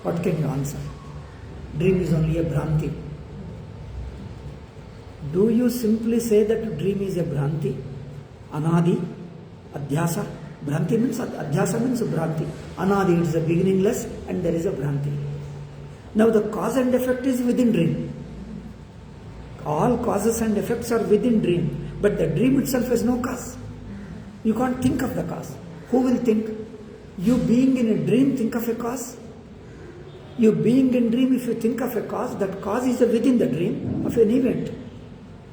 What can you answer? Dream is only a Bhranti. Do you simply say that dream is a Bhranti, Anadi, Adhyasa? Bhranti means, Adhyasa means Bhranti. Anadi is a beginningless and there is a Bhranti. Now the cause and effect is within dream. All causes and effects are within dream. But the dream itself has no cause. You can't think of the cause. Who will think? You being in a dream think of a cause? You being in dream, if you think of a cause, that cause is within the dream of an event.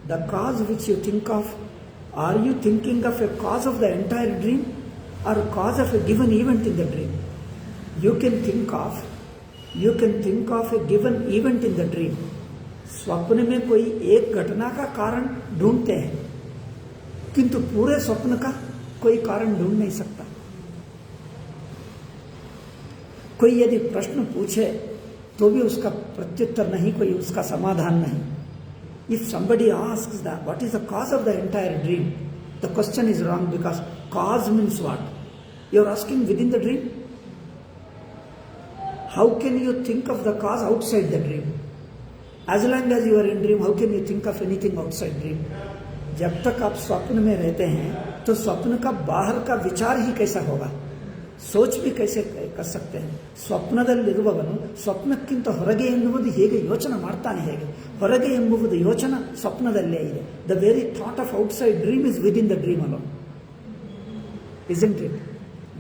The cause which you think of, are you thinking of a cause of the entire dream or a cause of a given event in the dream? You can think of a given event in the dream. स्वप्न में कोई एक घटना का कारण ढूंढते हैं, किंतु पूरे स्वप्न का कोई कारण ढूंढ नहीं सकता. कोई यदि प्रश्न पूछे तो भी उसका प्रत्युत्तर नहीं, कोई उसका समाधान नहीं. If somebody asks that what is the cause of the entire dream, the question is wrong, because cause means what? You are asking within the dream. How can you think of the cause outside the dream? As long as you are in dream, how can you think of anything outside dream? जब तक आप स्वप्न में रहते हैं तो स्वप्न का बाहर का विचार ही कैसा होगा, सोच भी कैसे कर सकते हैं. ಸ್ವಪ್ನದಲ್ಲಿರುವವನು ಸ್ವಪ್ನಕ್ಕಿಂತ ಹೊರಗೆ ಎನ್ನುವುದು ಹೇಗೆ ಯೋಚನೆ ಮಾಡ್ತಾನೆ, ಹೇಗೆ ಹೊರಗೆ ಎಂಬುವುದು ಯೋಚನೆ ಸ್ವಪ್ನದಲ್ಲೇ ಇದೆ. The very thought of outside dream is within the dream alone, isn't it?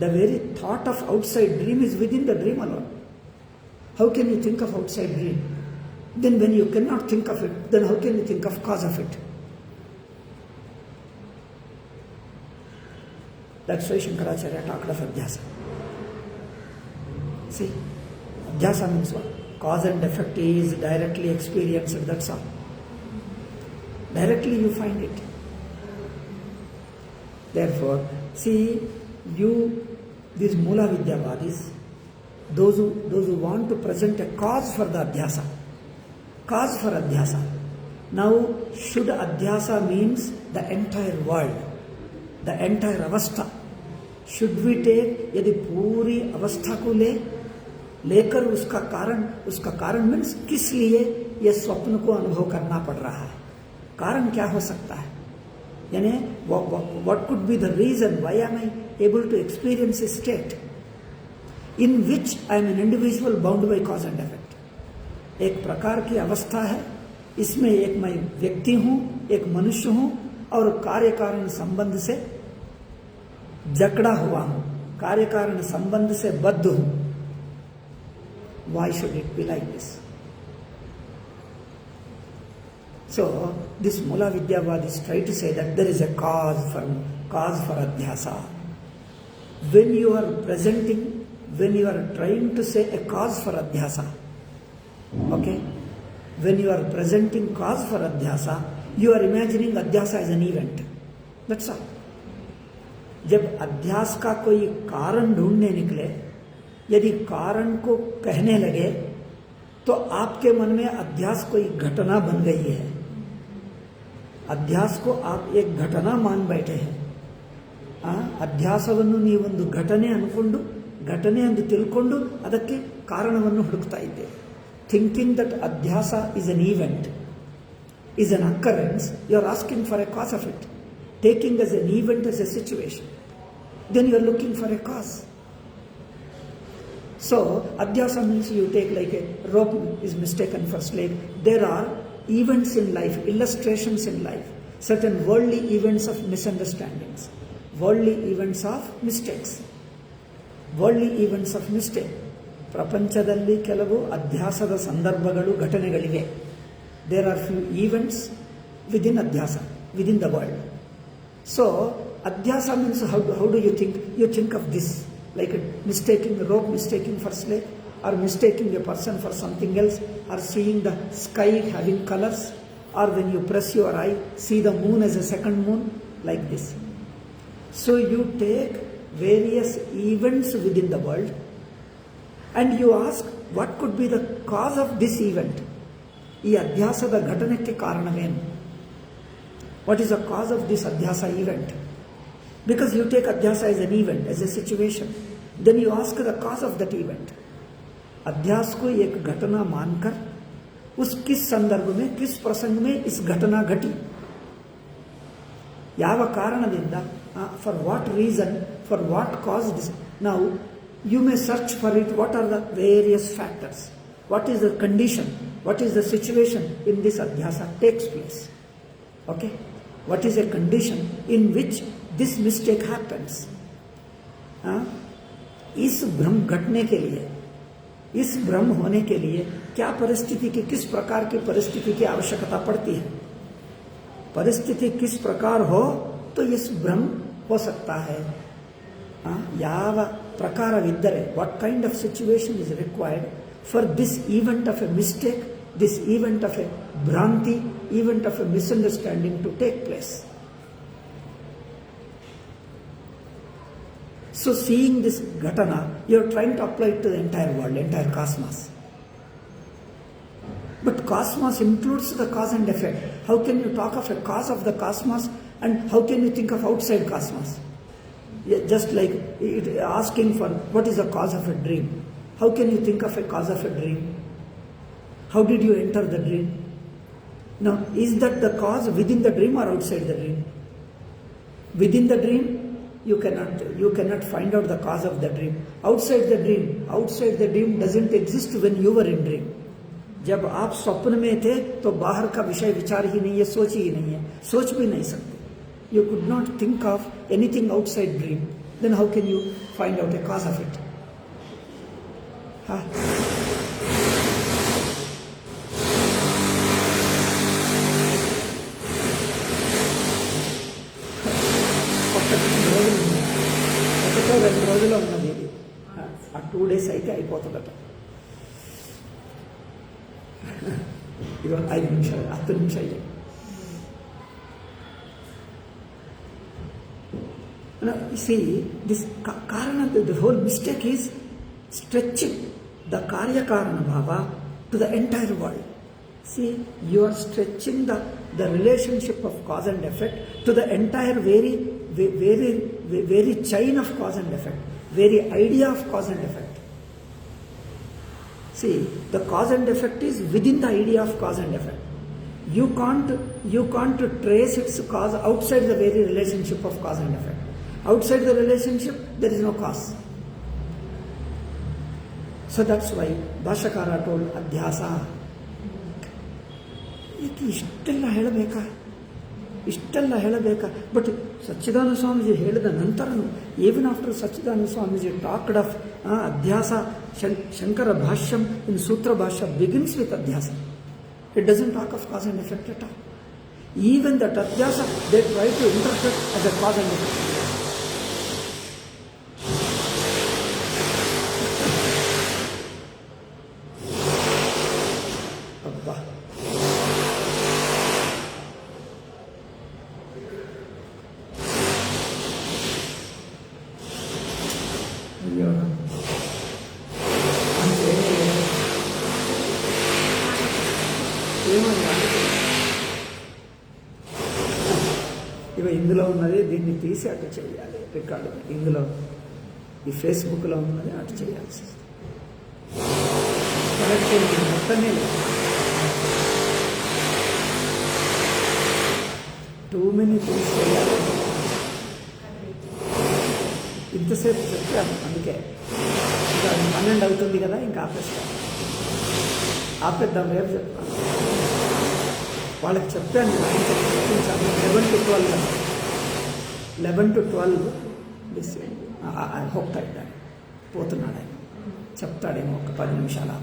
The very thought of outside dream is within the dream alone. How can you think of outside dream? Then when you cannot think of it, then how can you think of cause of it? That's why Shankaracharya talked of Adhyasa. See, Adhyasa means what? Cause and effect is directly experienced, that's all. Directly you find it. Therefore, see, these Mula Vidyavadis, those who want to present a cause for the Adhyasa, cause for Adhyasa. Now, should Adhyasa means the entire world, the entire avastha. Should we take, यदि पूरी अवस्था को लेकर उसका कारण means किस लिए ये स्वप्न को अनुभव करना पड़ रहा है, कारण क्या हो सकता है, यानी what could be the reason why am I able to experience a state in which I am an individual bound by cause and effect. एक प्रकार की अवस्था है, इसमें एक मैं व्यक्ति हूँ, एक मनुष्य हूँ और कार्य कारण संबंध से जकड़ा हुआ हूँ, कार्य कारण संबंध से बद्ध हूँ. Why should it be like this? So this Mula Vidyavadis try to say that there is a cause for Adhyasa. When you are trying to say a cause for Adhyasa, okay? When you are presenting cause for Adhyasa, you are imagining Adhyasa as an event. That's all. जब अध्यास का कोई कारण ढूंढने निकले, यदि कारण को कहने लगे तो आपके मन में अध्यास कोई घटना बन गई है. अध्यास को आप एक घटना मान बैठे हैं. ಅಧ್ಯಾಸವನ್ನು ನೀವೊಂದು ಘಟನೆ ಅನ್ಕೊಂಡು, ಘಟನೆ ಎಂದು ತಿಳ್ಕೊಂಡು ಅದಕ್ಕೆ ಕಾರಣವನ್ನು ಹುಡುಕ್ತಾ ಇದ್ದೇವೆ. ಥಿಂಕಿಂಗ್ ದಟ್ ಅಧ್ಯಾಸ is an event, is an occurrence, you are asking for a cause of it. Taking as an event, as a situation, then you are looking for a cause. So, Adhyasa means you take like a rope is mistaken for slave. There are events in life, illustrations in life, certain worldly events of misunderstandings, worldly events of mistakes, worldly events of mistake. ಪ್ರಪಂಚದಲ್ಲಿ ಕೆಲವು ಅಧ್ಯಾಸದ ಸಂದರ್ಭಗಳು, ಘಟನೆಗಳಿವೆ. There are few events within Adhyasa, within the world. So, Adhyasa means how do you think? You think of this, like mistaking the rope, mistaking for slave, or mistaking a person for something else, or seeing the sky having colors, or when you press your eye, see the moon as a second moon, like this. So, you take various events within the world, and you ask, what could be the cause of this event? ಈ ಅಧ್ಯಾಸದ ಘಟನೆಗೆ ಕಾರಣವೇನು? What is the cause of this Adhyasa event? Because you take Adhyasa as an event, as a situation. Then you ask the cause of that event. अध्यास को एक घटना मानकर उस किस संदर्भ में, किस प्रसंग में इस घटना घटी, ಯಾವ ಕಾರಣದಿಂದ, for what reason, for what caused this. Now you may search for it, what are the various factors, what is the condition, what is the situation in this adhyasa takes place. Okay, what is a condition in which this mistake happens. इस भ्रम घटने के लिए, इस भ्रम होने के लिए क्या परिस्थिति की, किस प्रकार की परिस्थिति की आवश्यकता पड़ती है. परिस्थिति किस प्रकार हो तो इस भ्रम हो सकता है. ಯಾವ ಪ್ರಕಾರವಿದ್ದರೆ, what kind of situation is required for this event of a mistake, this event of a ಭ್ರಾಂತಿ, event of a misunderstanding to take place. So seeing this ghatana, you are trying to apply it to the entire world, entire cosmos. But cosmos includes the cause and effect. How can you talk of a cause of the cosmos and how can you think of outside cosmos? Just like asking for what is the cause of a dream. How can you think of a cause of a dream? How did you enter the dream? Now, is that the cause within the dream or outside the dream? Within the dream, you cannot find out the cause of the dream. Outside the dream doesn't exist when you were in dream. जब आप स्वप्न में थे तो बाहर का विषय विचार ही नहीं है, सोच ही नहीं है, सोच भी नहीं सकते. You could not think of anything outside dream. Then how can you find out a cause of it? ఒకటో 2 రోజుల్లో ఉన్నది ఇది. ఆ 2 days అయితే అయిపోతుందట. ఇక 5 నిమిషాలు, 10 నిమిషాలు. You see, this karana, the whole mistake is stretching the karya karana bhava to the entire world. See, you are stretching the relationship of cause and effect to the entire very chain of cause and effect, very idea of cause and effect. See, the cause and effect is within the idea of cause and effect. You can't trace its cause outside the very relationship of cause and effect. Outside the relationship, there is no cause. So that's why Bhashyakara told adhyasa. ಇಷ್ಟೆಲ್ಲ ಹೇಳಬೇಕಾ. But ಸಚ್ಚಿದಾನಂದ ಸ್ವಾಮೀಜಿ ಹೇಳಿದ ನಂತರನು, even after Sachidananda Swamiji talked of adhyasa, Shankara Bhashyam in Sutra Bhashya begins with adhyasa. It doesn't talk of cause and effect at all. Even that adhyasa they try to interpret as a cause and effect. ఇవ ఇందులో ఉన్నది, దీన్ని తీసి అటు చేయాలి record. ఇందులో ఈ ఫేస్బుక్లో ఉన్నది అటు చేయాల్సి మొత్తమే టూ మెనీ థింగ్స్ చేయాలి. ఇంతసేపు చెప్పాను, అందుకే ఇంకా 12 అవుతుంది కదా, ఇంకా ఆపేద్దాం, రేపు చెప్తాను. వాళ్ళకి చెప్పాను, 11 to 12 this I hope that పోతున్నాడు ఆయన, చెప్తాడేమో ఒక 10 నిమిషాలు.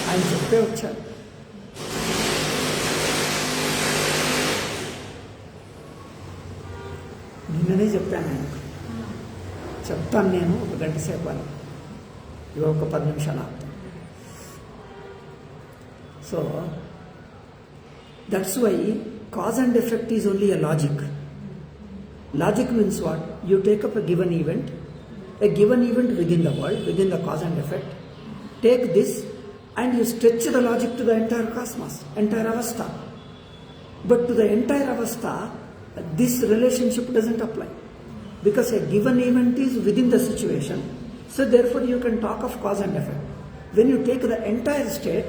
ఆయన చెప్పే వచ్చారు. నిన్ననే చెప్పాను ఆయనకు, చెప్తాను నేను ఒక గంట సేపు అని, ఇవి ఒక 10 నిమిషాలు ఆపుతాను. So that's why cause and effect is only a logic. Logic means what? You take up a given event within the world, within the cause and effect, take this and you stretch the logic to the entire cosmos, entire avastha. But to the entire avastha, this relationship doesn't apply. Because a given event is within the situation, so therefore you can talk of cause and effect. When you take the entire state,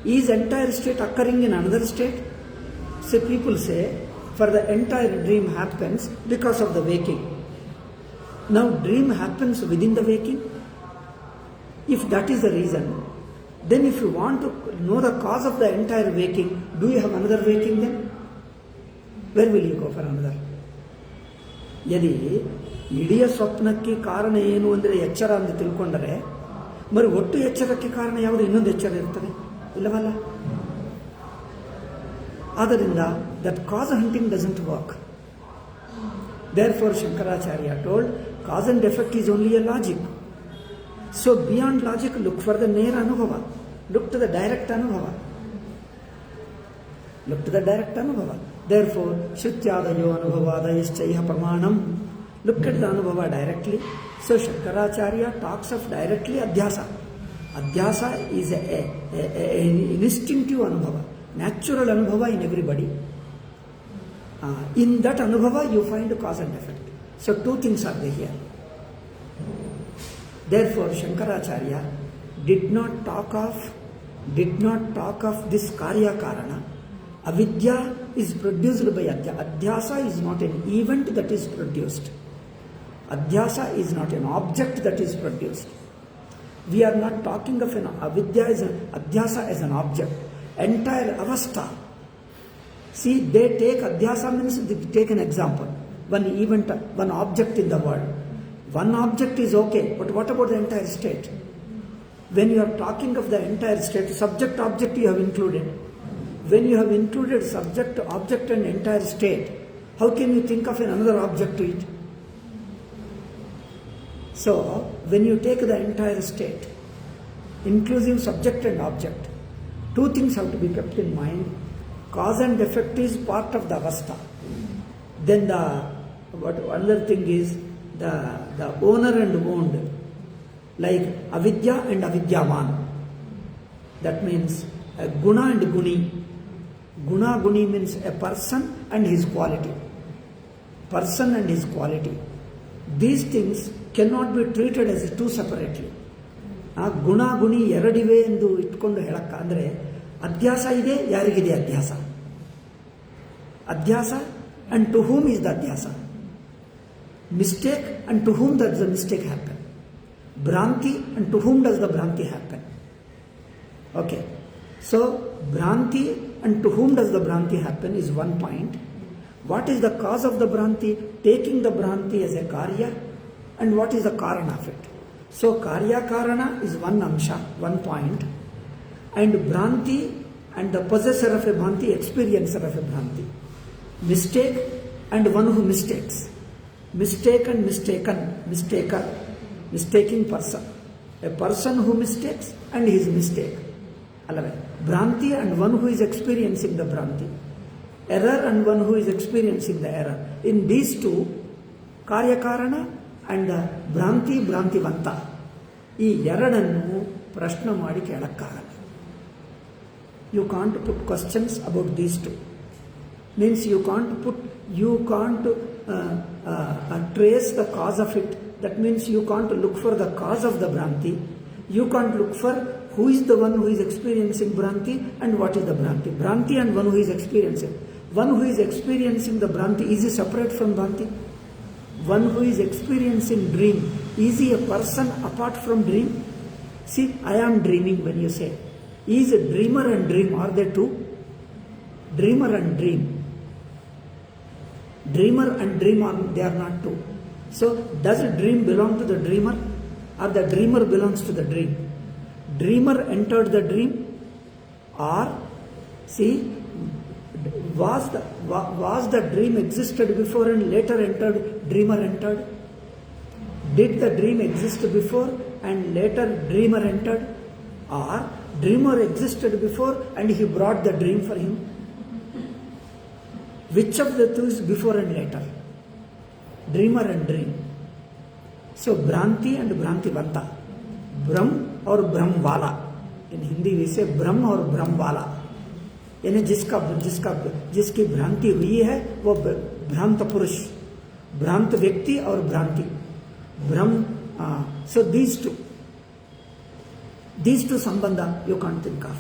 is entire state occurring in another state? So people say, for the entire dream happens because of the waking. Now dream happens within the waking. If that is the reason, then if you want to know the cause of the entire waking, do you have another waking then? Where will you go for another? ಯದಿ ಇಡೀ ಸ್ವಪ್ನಕ್ಕೆ ಕಾರಣ ಏನು ಅಂದರೆ ಎಚ್ಚರ ಅಂತ ತಿಳ್ಕೊಂಡರೆ మరి ಒಟ್ಟು ಎಚ್ಚರಕ್ಕೆ ಕಾರಣ ಯಾವುದು? ಇನ್ನೊಂದು ಎಚ್ಚರ ಇರ್ತದೆ ಇಲ್ಲವಲ್ಲ? ಆದ್ದರಿಂದ that cause hunting doesn't work. Therefore Shankaracharya told cause and effect is only a logic. So beyond logic, look for the near anubhava. Look to the direct anubhava. Look to the direct anubhava. Therefore Shrutyadayo anubhavadayascha pramanam. Look at the anubhava directly. So Shankaracharya talks of directly adhyasa. Adhyasa is an instinctive anubhava, natural anubhava in everybody. In that anubhava you find cause and effect. So two things are there here. Therefore Shankaracharya did not talk of this karya karana. Avidya is produced by adhyasa is not an event that is produced. Adhyasa is not an object that is produced. We are not talking of an avidya as an adhyasa as an object. Entire avastha. See, they take adhyasa means they take an example. One event, one object in the world. One object is okay, but what about the entire state? When you are talking of the entire state, subject object you have included. When you have included subject, object and entire state, how can you think of another object to it? So, when you take the entire state, inclusive subject and object, two things have to be kept in mind. Cause and effect is part of the avastha. Then another thing is the owner and owned, like avidya and avidyavan. That means guna and guni. Guna guni means a person and his quality. Person and his quality. These things cannot be treated as two separately. ಗುಣ ಗುಣಿ ಎರಡಿವೆ ಎಂದು ಇಟ್ಕೊಂಡು ಹೇಳಕ್ಕ ಅಂದರೆ ಅಧ್ಯಾಸ ಇದೆ, ಯಾರಿಗಿದೆ ಅಧ್ಯಾಸ? ಅಧ್ಯಾಸ and to whom is the adhyasa? Mistake and to whom does the mistake happen? Bhranti and to whom does the bhranti happen? Okay, so bhranti and to whom does the bhranti happen is one point. What is the cause of the bhranti? Taking the bhranti as a karya, and what is the karana of it? So karya karana is one amsha, one point, and bhranti and the possessor of a bhranti, experiencer of a bhranti. Mistake and one who mistakes. Mistake and mistaken, mistaker, mistaking person. A person who mistakes and his mistake. Bhranti and one who is experiencing the bhranti. Error and one who is experiencing the error. In these two, karya karana and bhranti bhrantivanta, ಈ ಎರಡನ್ನು ಪ್ರಶ್ನೆ ಮಾಡಿ ಕೇಳಕ್ಕಾಗಲ್ಲ. You can't put questions about these two. Means you can't trace the cause of it. That means you can't look for the cause of the bhranti. You can't look for who is the one who is experiencing bhranti and what is the bhranti. Bhranti and one who is experiencing. One who is experiencing the bhranti, is he separate from bhranti? One who is experiencing dream, is he a person apart from dream? See, I am dreaming when you say. Is a dreamer and dream, are they two? Dreamer and dream. Dreamer and dream, they are not two. So, does a dream belong to the dreamer or the dreamer belongs to the dream? Dreamer entered the dream, or see, was the dream existed before and later entered, dreamer entered? Did the dream exist before and later dreamer entered? Or dreamer existed before and he brought the dream for him? Which of the two is before and later? Dreamer and dream. So bhranti and bhrantivanta. Brahm or brahmwala. In Hindi we say brahm or brahmwala. यानी जिसकी भ्रांति हुई है वो भ्रांत पुरुष, Brant Vyakti or Bhranti. So these two sambandha you can't think of.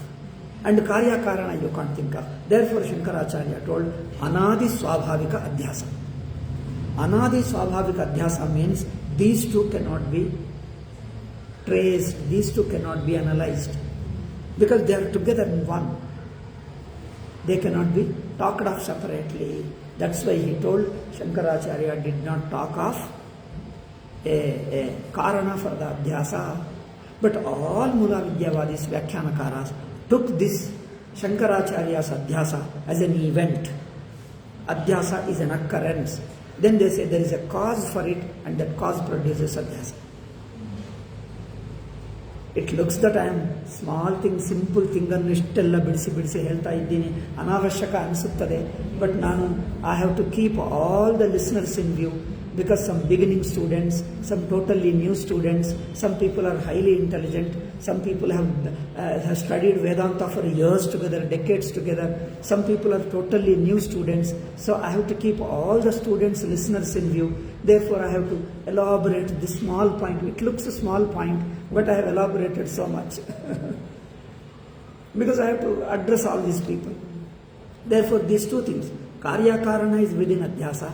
And Karya Karana you can't think of. Therefore Shankaracharya told Anadi Swabhavika Adhyasa. Anadi Swabhavika Adhyasa means these two cannot be traced, these two cannot be analyzed. Because they are together in one. They cannot be talked of separately. That's why he told Shankaracharya did not talk of a Karana for the Adhyasa. But all Mula Vidyavadis, Vyakhyanakaras took this Shankaracharya's Adhyasa as an event. Adhyasa is an occurrence. Then they say there is a cause for it and that cause produces Adhyasa. It looks that I am small thing, simple thing and ishtella bidisi helta iddini anavashyaka anisuttade. But I have to keep all the listeners in view, because some beginning students, some totally new students, some people are highly intelligent, some people have studied Vedanta for years together, decades together, some people are totally new students. So I have to keep all the students, listeners in view. Therefore I have to elaborate this small point. It looks a small point, but I have elaborated so much. Because I have to address all these people. Therefore these two things, Karya Karana is within Adhyasa,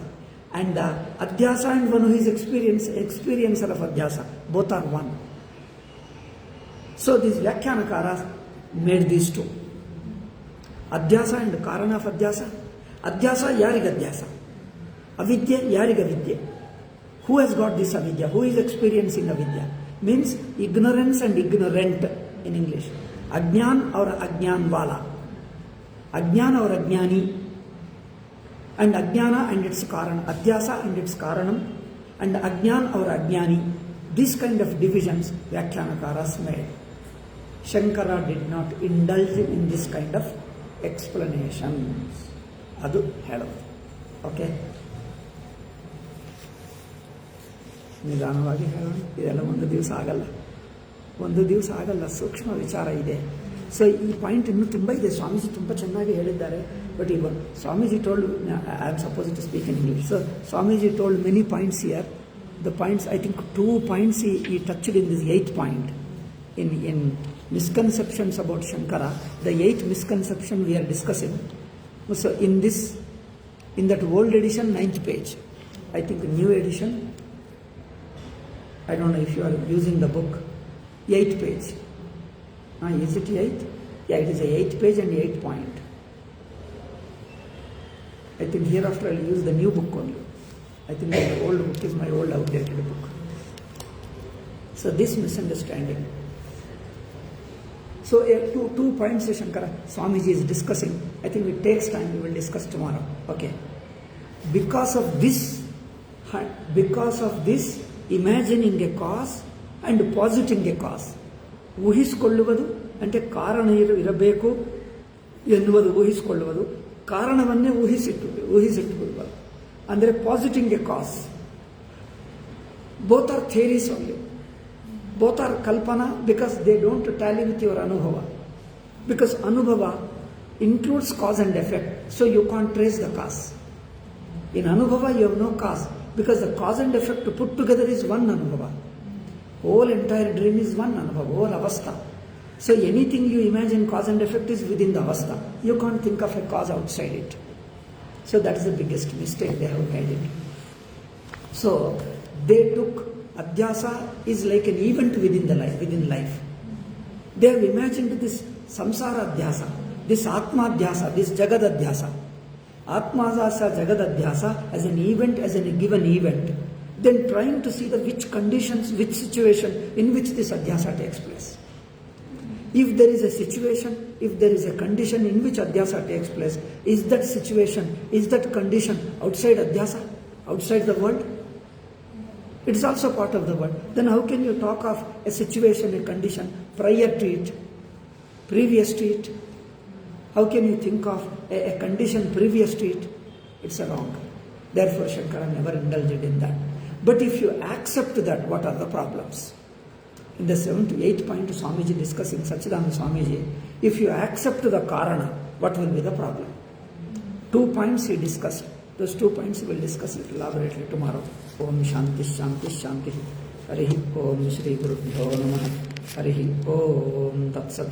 and Adhyasa and one who is experiencer of Adhyasa, both are one. So these Vyakhyanakaras made these two. Adhyasa and Karana of Adhyasa. Adhyasa, Yariga Adhyasa. Avidya, Yariga Vidya. Who has got this avidya? Who is experiencing avidya? Means ignorance and ignorant in English. Ajnan or Ajnan wala. Ajnan or Ajnani. And Ajnana and its Karana. Adhyasa and its Karanam. And Ajnan or Ajnani. These kind of divisions Vyakhyanakaras made. Shankara did not indulge in this kind of explanations. Adu hello. Okay? ನಿಧಾನವಾಗಿ ಹೇಳೋಣ. ಇದೆಲ್ಲ ಒಂದು ದಿವಸ ಆಗಲ್ಲ ಸೂಕ್ಷ್ಮ ವಿಚಾರ ಇದೆ. So ಈ ಪಾಯಿಂಟ್ ಇನ್ನೂ ತುಂಬ ಇದೆ. ಸ್ವಾಮೀಜಿ ತುಂಬ ಚೆನ್ನಾಗಿ ಹೇಳಿದ್ದಾರೆ. But even Swamiji told, I am suppose to speak in English. So Swamiji told many points here. The points, I think 2 points he touched in this 8th point. In misconceptions about Shankara, the 8th misconception we are discussing. So in that old edition, 9th page. I think the new edition, I don't know if you are using the book, 8th page. Is it 8th? Yeah, it is a 8th page and 8th point. I think hereafter I will use the new book only. I think the old book is my old outdated book. So this misunderstanding. So 2 points Shankara Swamiji is discussing. I think it takes time, we will discuss tomorrow. Okay. Because of this imagining a cause and positing a cause. ಊಹಿಸಿಕೊಳ್ಳುವುದು అంటే ಕಾರಣ ಇರಬೇಕು ಎನ್ನುವುದು ಊಹಿಸಿಕೊಳ್ಳುವುದು, ಕಾರಣವನ್ನೇ ಊಹಿಸಿಟ್ಟುಕೊಳ್ಳುವುದು. ಅಂದರೆ positing a cause. Both are theories only. Both are ಕಲ್ಪನಾ because they don't tally with your ಅನುಭವ. ಬಿಕಾಸ್ ಅನುಭವ includes cause and effect, so you can't trace the cause. In Anubhava you have no cause, because the cause and effect put together is one Anubhava. Whole entire dream is one Anubhava, whole Avastha. So anything you imagine cause and effect is within the Avastha. You can't think of a cause outside it. So that is the biggest mistake they have made it. So they took Adhyasa is like an event within life. They have imagined this Samsara Adhyasa, this Atma Adhyasa, this Jagad Adhyasa. Atma Adhyasa, Jagad Adhyasa as an event, as a given event. Then trying to see the which conditions, which situation in which this Adhyasa takes place. If there is a situation, if there is a condition in which Adhyasa takes place, is that situation, is that condition outside Adhyasa, outside the world? It is also part of the world. Then how can you talk of a situation, a condition prior to it, previous to it? How can you think of a condition previous to it? It's wrong. Therefore Shankara never indulged in that. But if you accept that, what are the problems? In the 7th to 8th point Swamiji discussing, Sachidananda Swamiji, if you accept the Karana, what will be the problem? 2 points he discussed. Those 2 points we'll discuss it elaborately tomorrow. Om Shanti Shanti Shanti. Harihi Om Shri Gurubhyo Namaha. Harihi Om Tat Sat.